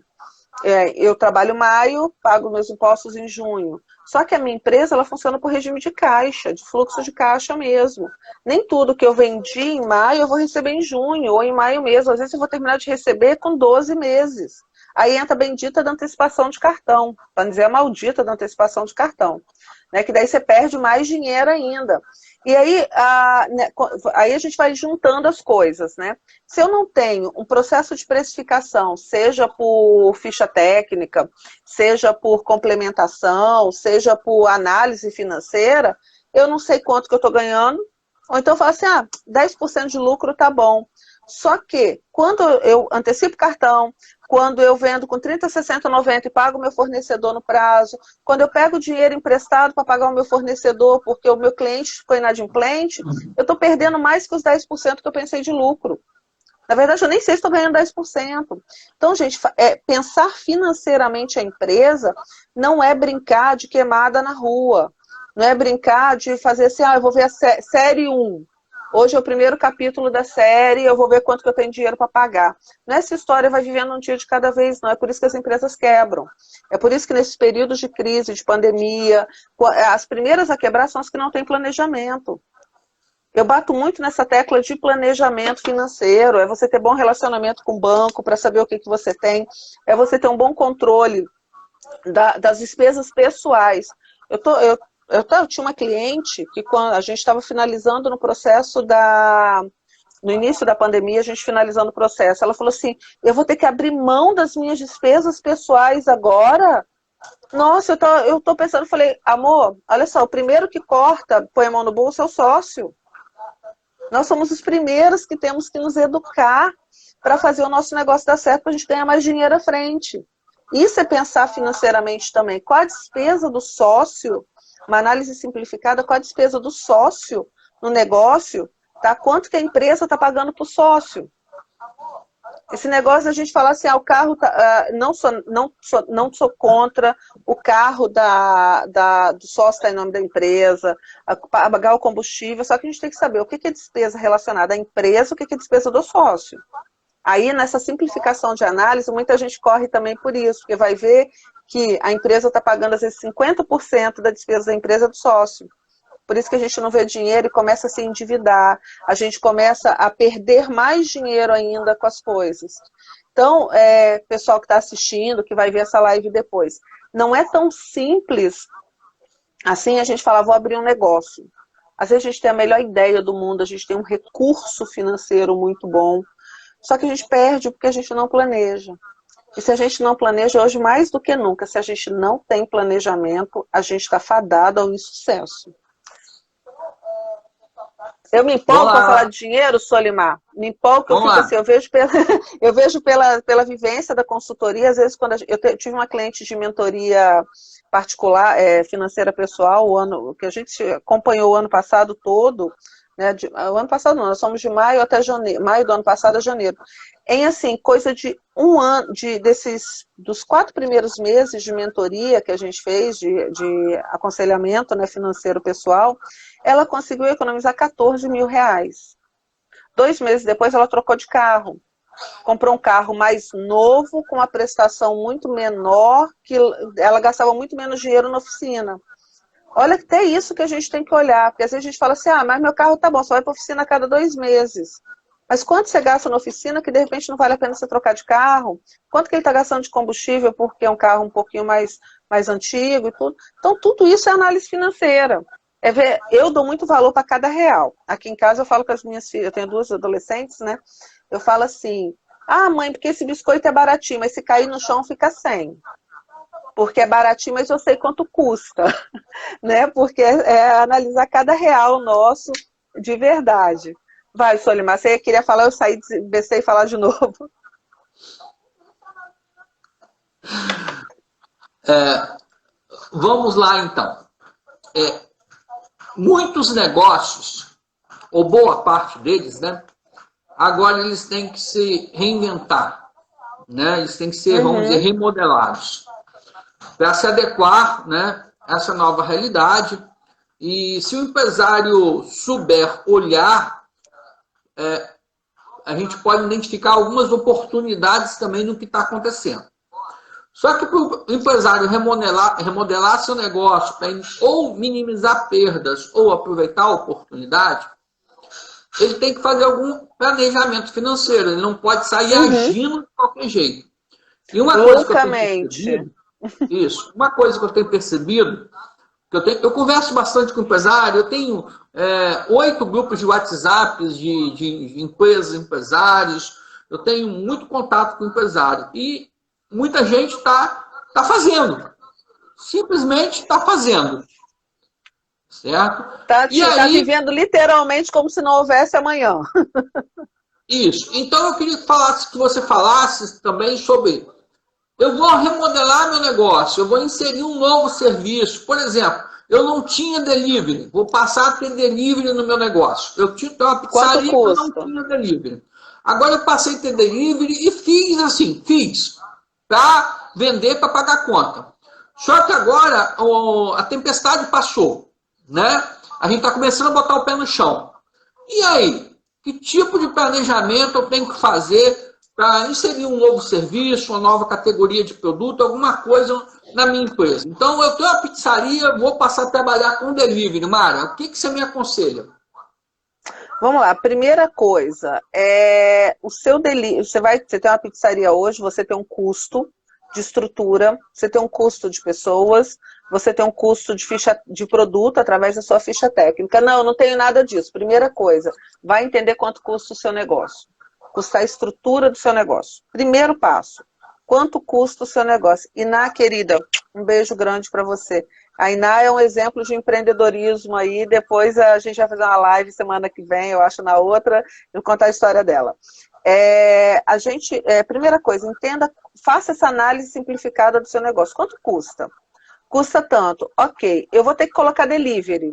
Eu trabalho maio, pago meus impostos em junho. Só que a minha empresa ela funciona por regime de caixa, de fluxo de caixa mesmo. Nem tudo que eu vendi em maio eu vou receber em junho ou em maio mesmo. Às vezes eu vou terminar de receber com 12 meses. Aí entra a bendita da antecipação de cartão, para dizer a maldita da antecipação de cartão. Né, que daí você perde mais dinheiro ainda. E aí a gente vai juntando as coisas, né? Se eu não tenho um processo de precificação, seja por ficha técnica, seja por complementação, seja por análise financeira, eu não sei quanto que eu estou ganhando, ou então eu falo assim, 10% de lucro tá bom. Só que, quando eu antecipo cartão, quando eu vendo com 30, 60, 90 e pago o meu fornecedor no prazo, quando eu pego dinheiro emprestado para pagar o meu fornecedor porque o meu cliente ficou inadimplente, eu estou perdendo mais que os 10% que eu pensei de lucro. Na verdade, eu nem sei se estou ganhando 10%. Então, gente, pensar financeiramente a empresa não é brincar de queimada na rua. Não é brincar de fazer assim, eu vou ver a série 1. Hoje é o primeiro capítulo da série, eu vou ver quanto que eu tenho dinheiro para pagar. Nessa história vai vivendo um dia de cada vez, não é por isso que as empresas quebram. É por isso que nesses períodos de crise, de pandemia, as primeiras a quebrar são as que não têm planejamento. Eu bato muito nessa tecla de planejamento financeiro, é você ter bom relacionamento com o banco para saber o que você tem, é você ter um bom controle das despesas pessoais. Eu tinha uma cliente que quando a gente estava finalizando no processo no início da pandemia, a gente finalizando o processo, ela falou assim, eu vou ter que abrir mão das minhas despesas pessoais agora? Nossa, eu tô pensando, falei, amor, olha só, o primeiro que corta, põe a mão no bolso é o sócio. Nós somos os primeiros que temos que nos educar para fazer o nosso negócio dar certo, para a gente ganhar mais dinheiro à frente. Isso é pensar financeiramente também. Qual a despesa do sócio? Uma análise simplificada, qual a despesa do sócio no negócio? Tá? Quanto que a empresa está pagando para o sócio? Esse negócio a gente falar assim, o carro, não sou contra o carro do sócio está em nome da empresa, pagar o combustível, só que a gente tem que saber o que é despesa relacionada à empresa, o que é despesa do sócio. Aí, nessa simplificação de análise, muita gente corre também por isso, porque vai ver que a empresa está pagando, às vezes, 50% da despesa da empresa do sócio. Por isso que a gente não vê dinheiro e começa a se endividar, a gente começa a perder mais dinheiro ainda com as coisas. Então, pessoal que está assistindo, que vai ver essa live depois, não é tão simples assim a gente falar, vou abrir um negócio. Às vezes a gente tem a melhor ideia do mundo, a gente tem um recurso financeiro muito bom, só que a gente perde porque a gente não planeja. E se a gente não planeja, hoje mais do que nunca, se a gente não tem planejamento, a gente está fadado ao insucesso. Eu me empolgo para falar de dinheiro, Solimar. Me empolgo, eu fico assim, eu vejo pela vivência da consultoria, às vezes quando eu tive uma cliente de mentoria particular, financeira pessoal, que a gente acompanhou o ano passado todo, né? O ano passado não, nós somos de maio até janeiro, maio do ano passado a janeiro. Em, assim, coisa de um ano, dos 4 primeiros meses de mentoria que a gente fez, de aconselhamento, né, financeiro pessoal, ela conseguiu economizar 14 mil reais. 2 meses depois ela trocou de carro. Comprou um carro mais novo, com uma prestação muito menor, que ela gastava muito menos dinheiro na oficina. Olha que até isso que a gente tem que olhar, porque às vezes a gente fala assim, mas meu carro tá bom, só vai para oficina a cada 2 meses. Mas quanto você gasta na oficina que de repente não vale a pena você trocar de carro? Quanto que ele está gastando de combustível porque é um carro um pouquinho mais antigo e tudo? Então tudo isso é análise financeira. Eu dou muito valor para cada real. Aqui em casa eu falo com as minhas filhas, eu tenho 2 adolescentes, né? Eu falo assim, mãe, porque esse biscoito é baratinho, mas se cair no chão fica sem. Porque é baratinho, mas eu sei quanto custa, né? Porque é analisar cada real nosso de verdade. Vai, Solimar, você queria falar, eu saí, comecei a falar de novo. Vamos lá, então. Muitos negócios, ou boa parte deles, né? Agora eles têm que se reinventar, né? Eles têm que ser, vamos dizer, remodelados para se adequar, né, a essa nova realidade. E se o empresário souber olhar, a gente pode identificar algumas oportunidades também no que está acontecendo. Só que para o empresário remodelar seu negócio, para ou minimizar perdas ou aproveitar a oportunidade, ele tem que fazer algum planejamento financeiro. Ele não pode sair agindo de qualquer jeito. E uma coisa que eu tenho percebido, uma coisa que eu tenho percebido, eu converso bastante com empresário, eu tenho 8 grupos de WhatsApp de empresas, empresários, eu tenho muito contato com empresário. E muita gente está fazendo. Simplesmente está fazendo. Certo? Tá vivendo literalmente como se não houvesse amanhã. Isso. Então eu queria que você falasse também sobre... Eu vou remodelar meu negócio, eu vou inserir um novo serviço. Por exemplo, eu não tinha delivery, vou passar a ter delivery no meu negócio. Eu tinha uma pizzaria que eu não tinha delivery. Agora eu passei a ter delivery e fiz para vender, para pagar a conta. Só que agora a tempestade passou, né? A gente está começando a botar o pé no chão. E aí? Que tipo de planejamento eu tenho que fazer para inserir um novo serviço, uma nova categoria de produto, alguma coisa na minha empresa? Então, eu tenho uma pizzaria, vou passar a trabalhar com delivery. Mara, o que você me aconselha? Vamos lá, primeira coisa, o seu delivery, você tem uma pizzaria hoje, você tem um custo de estrutura, você tem um custo de pessoas, você tem um custo de produto através da sua ficha técnica. Não, eu não tenho nada disso. Primeira coisa, vai entender quanto custa o seu negócio. Custa a estrutura do seu negócio. Primeiro passo, quanto custa o seu negócio? Iná, querida, um beijo grande para você. A Iná é um exemplo de empreendedorismo aí, depois a gente vai fazer uma live semana que vem, eu acho na outra, eu vou contar a história dela. Primeira coisa, entenda, faça essa análise simplificada do seu negócio. Quanto custa? Custa tanto. Ok, eu vou ter que colocar delivery,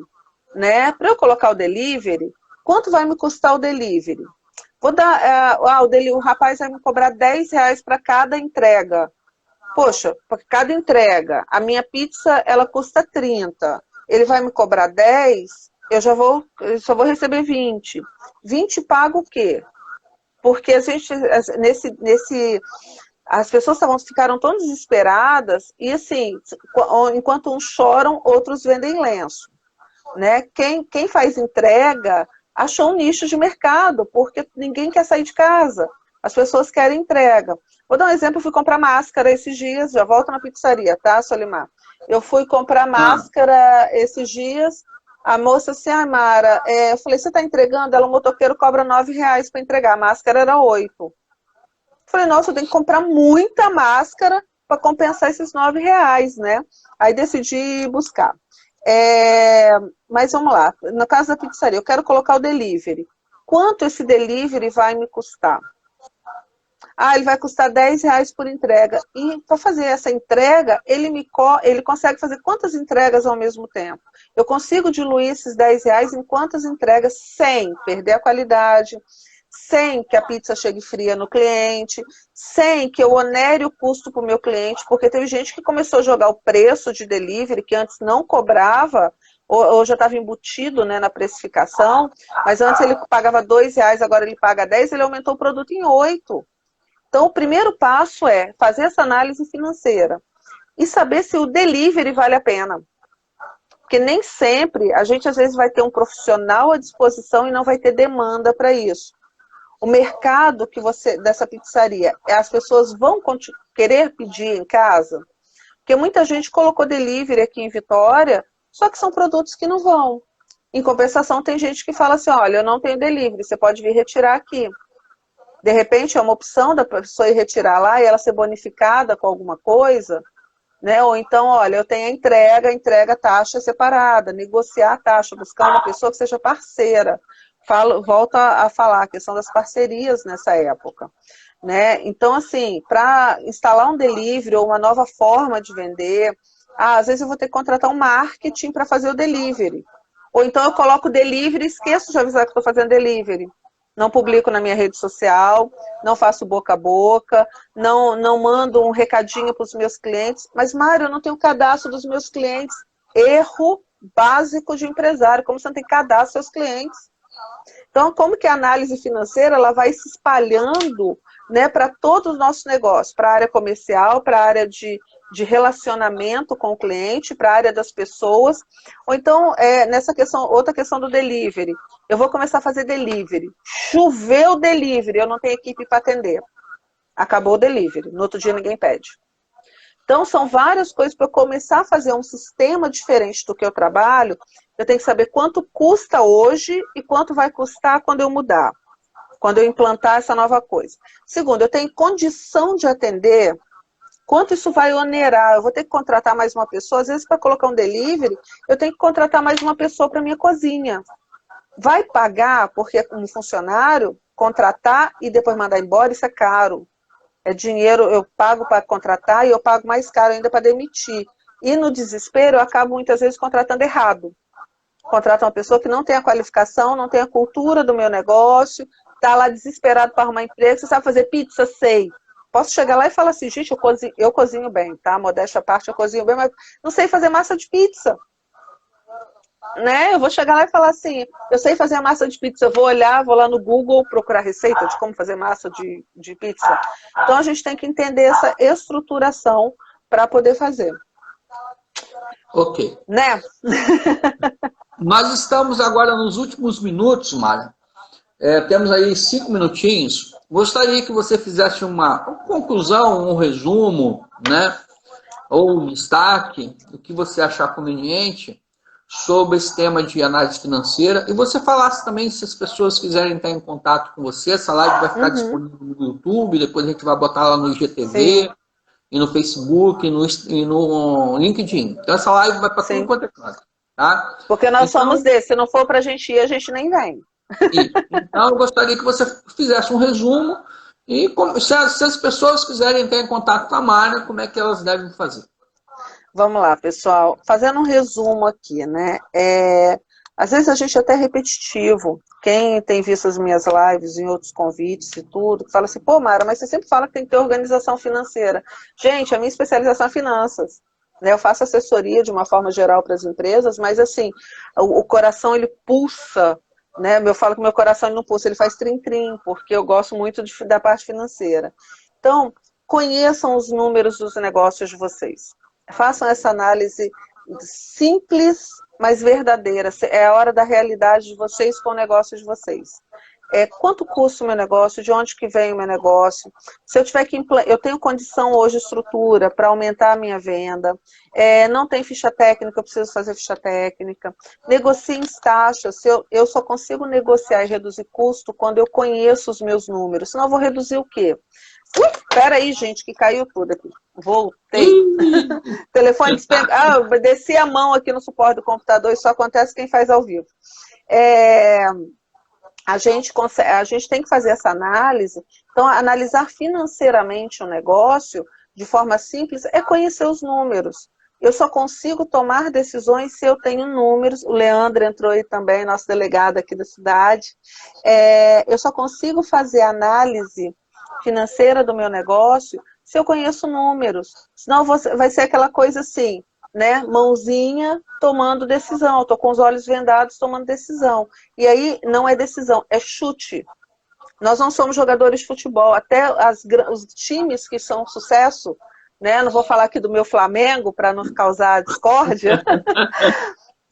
né? Para eu colocar o delivery, quanto vai me custar o delivery? Vou dar, o rapaz vai me cobrar R$10 para cada entrega. Poxa, para cada entrega, a minha pizza, ela custa 30. Ele vai me cobrar 10, eu só vou receber 20. 20 paga o quê? Porque a gente, as pessoas ficaram tão desesperadas e assim, enquanto uns choram, outros vendem lenço, né? Quem faz entrega achou um nicho de mercado, porque ninguém quer sair de casa, as pessoas querem entrega. Vou dar um exemplo, eu fui comprar máscara esses dias, já volto na pizzaria, tá, Solimar? Eu fui comprar máscara esses dias, a moça assim, Mara, eu falei, você está entregando? Ela, o motoqueiro cobra R$9 para entregar, a máscara era 8. Falei, nossa, eu tenho que comprar muita máscara para compensar esses R$9, né? Aí decidi buscar. Mas vamos lá, no caso da pizzaria, eu quero colocar o delivery. Quanto esse delivery vai me custar? Ele vai custar R$10 por entrega. E para fazer essa entrega, ele consegue fazer quantas entregas ao mesmo tempo? eu consigo diluir esses R$ 10 em quantas entregas sem perder a qualidade, sem que a pizza chegue fria no cliente, sem que eu onere o custo para o meu cliente, porque teve gente que começou a jogar o preço de delivery, que antes não cobrava, ou já estava embutido, né, na precificação, mas antes ele pagava R$ 2, agora ele paga 10, ele aumentou o produto em 8. Então, o primeiro passo é fazer essa análise financeira e saber se o delivery vale a pena. Porque nem sempre, a gente às vezes vai ter um profissional à disposição e não vai ter demanda para isso. O mercado dessa pizzaria, as pessoas vão querer pedir em casa? Porque muita gente colocou delivery aqui em Vitória, só que são produtos que não vão. Em compensação, tem gente que fala assim, olha, eu não tenho delivery, você pode vir retirar aqui. De repente, é uma opção da pessoa ir retirar lá e ela ser bonificada com alguma coisa, né? Ou então, olha, eu tenho a entrega taxa separada, negociar a taxa, buscar uma pessoa que seja parceira. Volto a falar a questão das parcerias nessa época, né? Então, assim, para instalar um delivery ou uma nova forma de vender, às vezes eu vou ter que contratar um marketing para fazer o delivery. Ou então eu coloco o delivery e esqueço de avisar que estou fazendo delivery. Não publico na minha rede social, não faço boca a boca, não mando um recadinho para os meus clientes. Mas, Mário, eu não tenho cadastro dos meus clientes. Erro básico de empresário, como você não tem cadastro dos seus clientes. Então, como que a análise financeira ela vai se espalhando, né, para todos os nossos negócios, para a área comercial, para a área de relacionamento com o cliente, para a área das pessoas, ou então, nessa questão, outra questão do delivery. Eu vou começar a fazer delivery. Choveu o delivery, eu não tenho equipe para atender. Acabou o delivery, no outro dia ninguém pede. Então, são várias coisas para eu começar a fazer um sistema diferente do que eu trabalho. Eu tenho que saber quanto custa hoje e quanto vai custar quando eu mudar, quando eu implantar essa nova coisa. Segundo, eu tenho condição de atender, quanto isso vai onerar? Eu vou ter que contratar mais uma pessoa, às vezes para colocar um delivery, eu tenho que contratar mais uma pessoa para minha cozinha. Vai pagar, porque um funcionário, contratar e depois mandar embora, isso é caro. É dinheiro, eu pago para contratar e eu pago mais caro ainda para demitir. E no desespero, eu acabo muitas vezes contratando errado. Contrato uma pessoa que não tem a qualificação, não tem a cultura do meu negócio, está lá desesperado para arrumar emprego. Você sabe fazer pizza? Sei. Posso chegar lá e falar assim, gente, eu cozinho bem, tá? Modéstia à parte, eu cozinho bem, mas não sei fazer massa de pizza. Né? Eu vou chegar lá e falar assim, eu sei fazer a massa de pizza, eu vou olhar, vou lá no Google procurar receita de como fazer massa de pizza. Então a gente tem que entender essa estruturação para poder fazer. Ok. Né? Nós estamos agora nos últimos minutos, Mara. Temos aí 5 minutinhos. Gostaria que você fizesse uma conclusão, um resumo, né? Ou um destaque do que você achar conveniente sobre esse tema de análise financeira. E você falasse também, se as pessoas quiserem entrar em contato com você, essa live vai ficar disponível no YouTube, depois a gente vai botar lá no IGTV, sim, e no Facebook, e no LinkedIn. Então essa live vai para tudo quanto é canto. Tá? Porque nós somos desses, se não for para a gente ir, a gente nem vem. Então eu gostaria que você fizesse um resumo e se as pessoas quiserem entrar em contato com a Mara, como é que elas devem fazer? Vamos lá, pessoal. Fazendo um resumo aqui, né? Às vezes a gente é até repetitivo. Quem tem visto as minhas lives em outros convites e tudo, fala assim, pô, Mara, mas você sempre fala que tem que ter organização financeira. Gente, a minha especialização é finanças. Né? Eu faço assessoria de uma forma geral para as empresas, mas assim, o coração ele pulsa, né? Eu falo que meu coração ele não pulsa, ele faz trim-trim, porque eu gosto muito da parte financeira. Então, conheçam os números dos negócios de vocês. Façam essa análise simples, mas verdadeira. É a hora da realidade de vocês com o negócio de vocês. Quanto custa o meu negócio? De onde que vem o meu negócio? Se eu tiver que eu tenho condição hoje, estrutura, para aumentar a minha venda. Não tem ficha técnica, eu preciso fazer ficha técnica. Negocie em taxas. Eu só consigo negociar e reduzir custo quando eu conheço os meus números. Senão eu vou reduzir o quê? Espera aí, gente, que caiu tudo aqui. Voltei. Telefone despegar. Desci a mão aqui no suporte do computador, isso só acontece quem faz ao vivo. A gente tem que fazer essa análise. Então, analisar financeiramente o negócio, de forma simples, é conhecer os números. eu só consigo tomar decisões se eu tenho números. O Leandro entrou aí também, nosso delegado aqui da cidade. Eu só consigo fazer análise financeira do meu negócio se eu conheço números. Senão vai ser aquela coisa assim, né? Mãozinha tomando decisão. Estou com os olhos vendados tomando decisão. E aí não é decisão, é chute. Nós não somos jogadores de futebol. Até os times que são sucesso, né? Não vou falar aqui do meu Flamengo para não causar discórdia.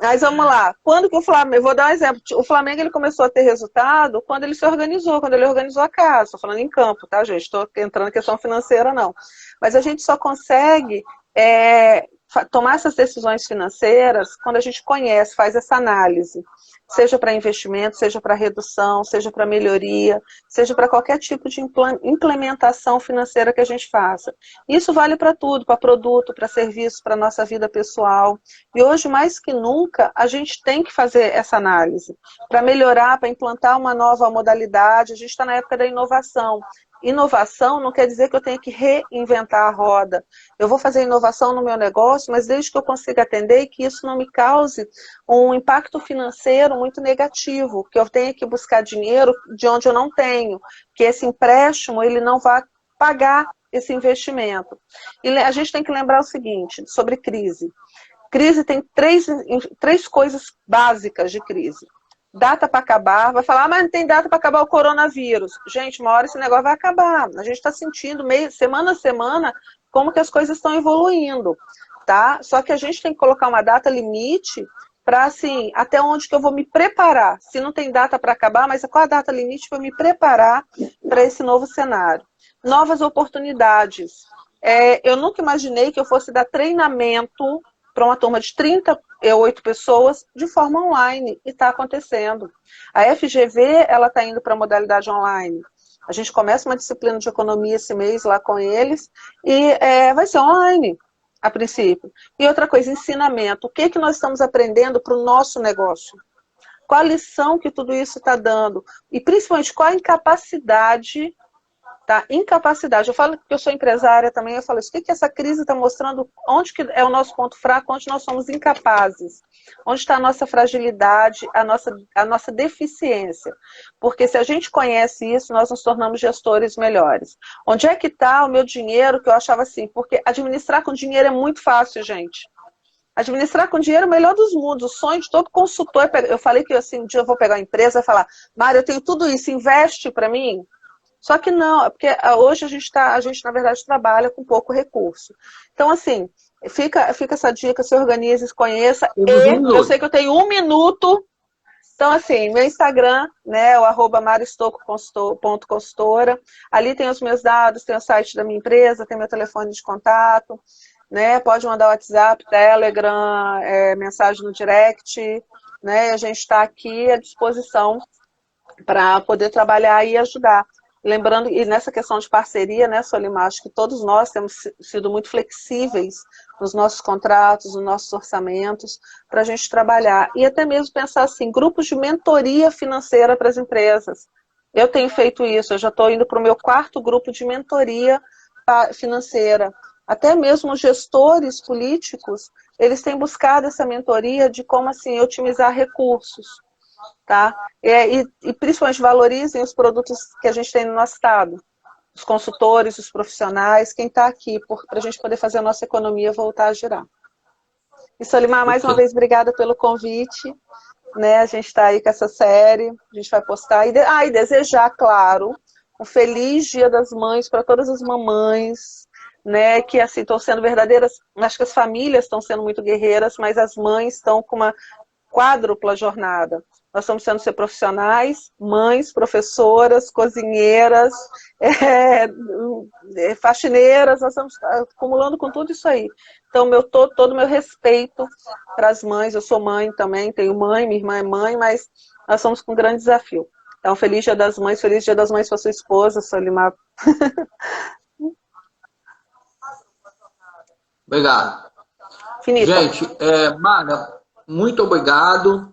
Mas vamos lá. Quando que o Flamengo... Eu vou dar um exemplo. O Flamengo ele começou a ter resultado quando ele se organizou, quando ele organizou a casa. Estou falando em campo, tá, gente? Estou entrando em questão financeira, não. Mas a gente só consegue tomar essas decisões financeiras quando a gente conhece, faz essa análise. Seja para investimento, seja para redução, seja para melhoria, seja para qualquer tipo de implementação financeira que a gente faça. Isso vale para tudo, para produto, para serviço, para a nossa vida pessoal. E hoje, mais que nunca, a gente tem que fazer essa análise para melhorar, para implantar uma nova modalidade. A gente está na época da inovação. Inovação não quer dizer que eu tenha que reinventar a roda. Eu vou fazer inovação no meu negócio, mas desde que eu consiga atender e que isso não me cause um impacto financeiro muito negativo, que eu tenha que buscar dinheiro de onde eu não tenho, que esse empréstimo ele não vá pagar esse investimento. E a gente tem que lembrar o seguinte, sobre crise. Crise tem três coisas básicas de crise. Data para acabar, vai falar, mas não tem data para acabar o coronavírus. Gente, uma hora esse negócio vai acabar. A gente está sentindo, semana a semana, como que as coisas estão evoluindo, tá? Só que a gente tem que colocar uma data limite para, assim, até onde que eu vou me preparar. Se não tem data para acabar, mas qual a data limite para me preparar para esse novo cenário? Novas oportunidades. Eu nunca imaginei que eu fosse dar treinamento para uma turma de 38 pessoas de forma online, e está acontecendo. A FGV está indo para a modalidade online. A gente começa uma disciplina de economia esse mês lá com eles, e vai ser online, a princípio. E outra coisa, ensinamento. O que nós estamos aprendendo para o nosso negócio? Qual a lição que tudo isso está dando? E principalmente, qual a incapacidade... Tá? Incapacidade. Eu falo que eu sou empresária também, eu falo isso. O que essa crise está mostrando? Onde que é o nosso ponto fraco? Onde nós somos incapazes? Onde está a nossa fragilidade, a nossa deficiência? Porque se a gente conhece isso, nós nos tornamos gestores melhores. Onde é que está o meu dinheiro que eu achava assim? Porque administrar com dinheiro é muito fácil, gente. Administrar com dinheiro é o melhor dos mundos. O sonho de todo consultor. Eu falei que assim, um dia eu vou pegar uma empresa e falar, Mário, eu tenho tudo isso, investe para mim. Só que não, porque hoje a gente na verdade trabalha com pouco recurso. Então assim, fica essa dica, se organize, se conheça. Eu sei que eu tenho 1 minuto. Então assim, meu Instagram, né, o @mariostoco.consultora. Ali tem os meus dados, tem o site da minha empresa, tem meu telefone de contato, né? Pode mandar WhatsApp, Telegram, mensagem no direct, né? A gente está aqui à disposição para poder trabalhar e ajudar. Lembrando, e nessa questão de parceria, né, Solimar, acho que todos nós temos sido muito flexíveis nos nossos contratos, nos nossos orçamentos, para a gente trabalhar. E até mesmo pensar assim, grupos de mentoria financeira para as empresas. Eu tenho feito isso, eu já estou indo para o meu 4º grupo de mentoria financeira. Até mesmo os gestores políticos, eles têm buscado essa mentoria de como assim otimizar recursos. Tá? E principalmente valorizem os produtos que a gente tem no nosso estado. Os consultores, os profissionais, quem está aqui, para a gente poder fazer a nossa economia voltar a girar. E Solimar, mais uma vez, obrigada pelo convite. Né? A gente está aí com essa série, a gente vai postar. E desejar, claro, um feliz Dia das Mães para todas as mamães, né? Que assim, estão sendo verdadeiras. Acho que as famílias estão sendo muito guerreiras, mas as mães estão com uma quádrupla jornada. Nós estamos sendo ser profissionais, mães, professoras, cozinheiras, faxineiras, nós estamos acumulando com tudo isso aí. Então, todo o meu respeito para as mães, eu sou mãe também, tenho mãe, minha irmã é mãe, mas nós estamos com um grande desafio. Então, feliz Dia das Mães para sua esposa, Solimar. Obrigado. Finito. Gente, Mara, muito obrigado.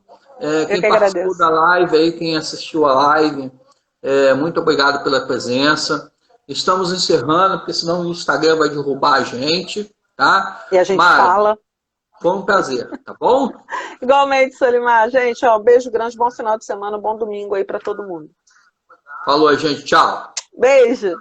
Quem participou da live aí, quem assistiu a live, muito obrigado pela presença. Estamos encerrando, porque senão o Instagram vai derrubar a gente, tá? E a gente fala. Foi um prazer, tá bom? Igualmente, Solimar. Gente, ó, beijo grande, bom final de semana, bom domingo aí para todo mundo. Falou, gente. Tchau. Beijo.